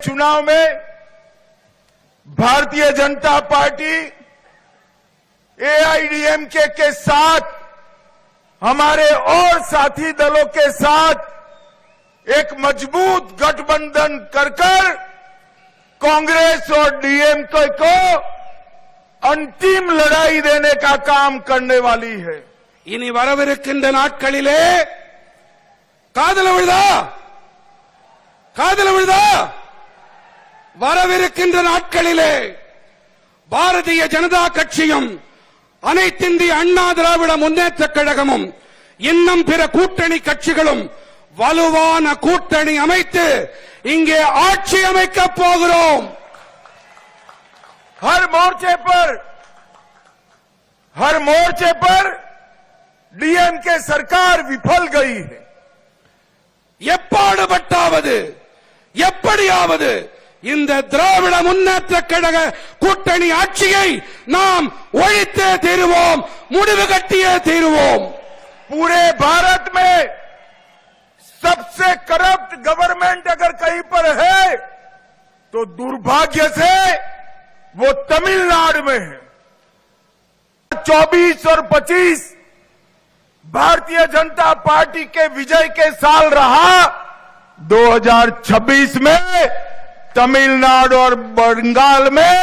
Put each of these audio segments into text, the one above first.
चुनाव में Bharatiya Janata party AIADMK के साथ हमारे और साथी दलों के साथ एक मजबूत गठबंधन कर कांग्रेस और डीएमके को अंतिम लड़ाई देने का काम करने वाली है। இனி வரவிருக்கின்ற நாட்களிலே காதல விழுதா வரவிருக்கின்ற நாட்களிலே பாரதிய ஜனதா கட்சியும் அனைத்திந்திய அண்ணா திராவிட முன்னேற்றக் கழகமும் இன்னும் பிற கூட்டணி கட்சிகளும் வலுவான கூட்டணி அமைத்து இங்கே ஆட்சி அமைக்கப் போகிறோம்। हर मोर्चे पर डीएमके सरकार विफल गई है। எப்பாடுபட்டாவது எப்படியாவது இந்த திராவிட முன்னேற்றக் கழக கூட்டணி ஆட்சியை நாம் ஒழித்தே தீருவோம், முடிவு கட்டியே தீருவோம்। पूरे भारत में सबसे करप्ट गवर्नमेंट अगर कहीं पर है तो दुर्भाग्य से वो तमिलनाडु में है। 24 और 25 भारतीय जनता पार्टी के विजय के साल रहा। 2026 में तमिलनाडु और बंगाल में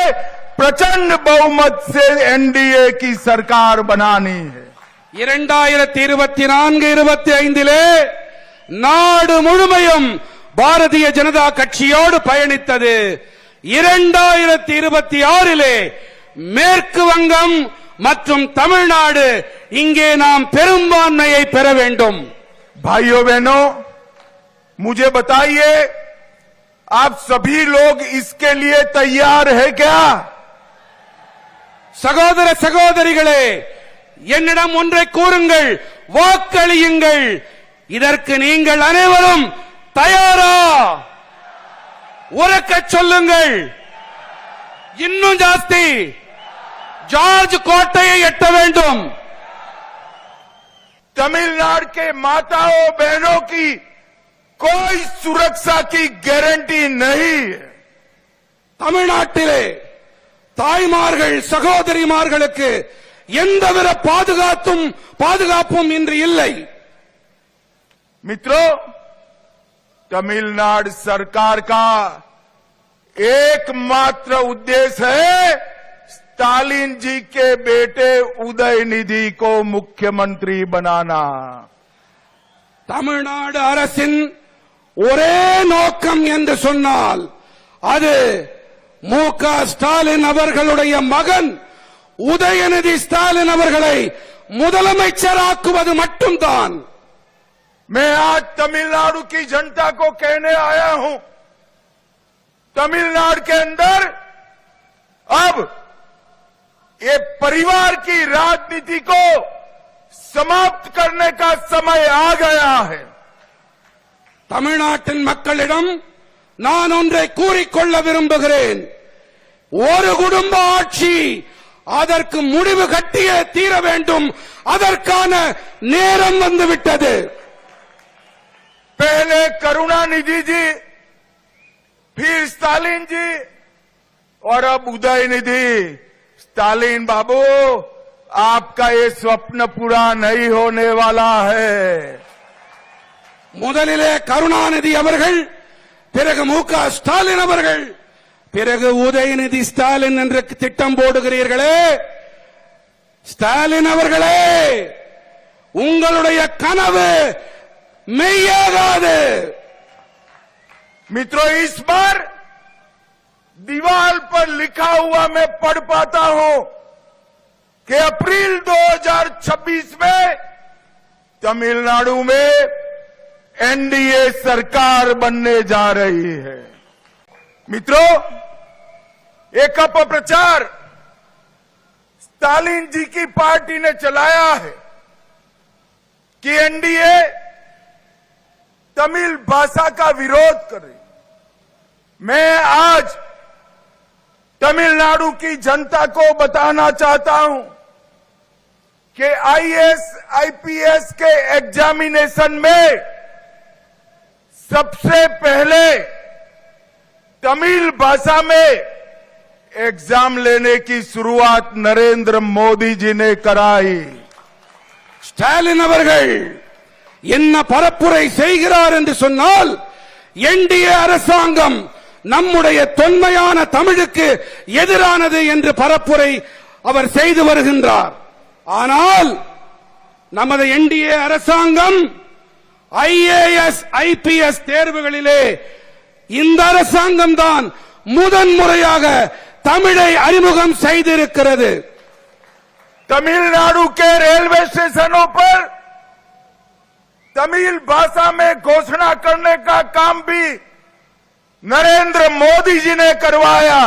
प्रचंड बहुमत से एनडीए की सरकार बनानी है। 2024-25 நாடு முழுமையும் பாரதிய ஜனதா கட்சியோடு பயணித்தது। 2026 மேற்கு வங்கம் மற்றும் தமிழ்நாடு இங்கே நாம் பெரும்பான்மையை பெற வேண்டும்। भाइयों बहनों, मुझे बताइए, आप सभी लोग इसके लिए तैयार है क्या? சகோதர சகோதரிகளே, என்னிடம் ஒன்றை கூறுங்கள், வாக்களியுங்கள்। இதற்கு நீங்கள் அனைவரும் தயாரா? உரக்க சொல்லுங்கள், இன்னும் ஜாஸ்தி। ஜார்ஜ் கோட்டையை எட்ட வேண்டும்। तमिलनाडु के माताओं बहनों की कोई सुरक्षा की गारंटी नहीं है। தமிழ்நாட்டிலே தாய்மார்கள் சகோதரிமார்களுக்கு எந்தவித பாதுகாப்பும் இன்று இல்லை। मित्रों, तमिलनाडु सरकार का एकमात्र उद्देश्य है स्टालिन जी के बेटे उदयनिधि को मुख्यमंत्री बनाना। தமிழ்நாடு அரசின் ஒரே நோக்கம் என்று சொன்னால் அது மு.க. ஸ்டாலின் அவர்களுடைய மகன் உதயநிதி ஸ்டாலின் அவர்களை முதலமைச்சராக்குவது மட்டும்தான்। मैं आज तमिलनाडु की जनता को कहने आया हूं, तमिलनाडु के अंदर अब ये परिवार की राजनीति को समाप्त करने का समय आ गया है। தமிழ்நாட்டின் மக்களிடம் நான் ஒன்றை கூறிக்கொள்ள விரும்புகிறேன், ஒரு குடும்ப ஆட்சி அதற்கு முடிவு கட்டியே தீர வேண்டும், அதற்கான நேரம் வந்துவிட்டது। पहले करुणानिधि जी, फिर स्टालिन जी और अब उदयनिधि। स्टालिन बाबू, आपका ये स्वप्न पूरा नहीं होने वाला है। முதலிலே கருணாநிதி அவர்கள், பிறகு மு.க. ஸ்டாலின் அவர்கள், பிறகு உதயநிதி ஸ்டாலின் என்று திட்டம் போடுகிறீர்களே, ஸ்டாலின் அவர்களே, உங்களுடைய கனவு மெய்யாகாது। मित्रों, इस बार दीवार पर लिखा हुआ मैं पढ़ पाता हूं कि अप्रैल 2026 में तमिलनाडु में एनडीए सरकार बनने जा रही है। मित्रों, एक अपप्रचार स्टालिन जी की पार्टी ने चलाया है कि एनडीए तमिल भाषा का विरोध कर रही। मैं आज तमिलनाडु की जनता को बताना चाहता हूं कि आईएएस आईपीएस के एग्जामिनेशन में सबसे पहले तमिल भाषा में एग्जाम लेने की शुरुआत नरेंद्र मोदी जी ने कराई। ஸ்டாலின் அவர்கள் என்ன பரப்புரை செய்கிறார் என்று சொன்னால், என்டிஏ அரசாங்கம் நம்முடைய தொன்மையான தமிழுக்கு எதிரானது என்று பரப்புரை அவர் செய்து வருகின்றார். ஆனால் நமது என்டிஏ அரசாங்கம் ஐஏஎஸ் ஐபிஎஸ் தேர்வுகளிலே இந்த அரசாங்கம் தான் முதன்முறையாக தமிழை அறிமுகம் செய்திருக்கிறது. तमिलनाडु के रेलवे स्टेशनों पर तमिल भाषा में घोषणा करने का काम भी नरेंद्र मोदी जी ने करवाया।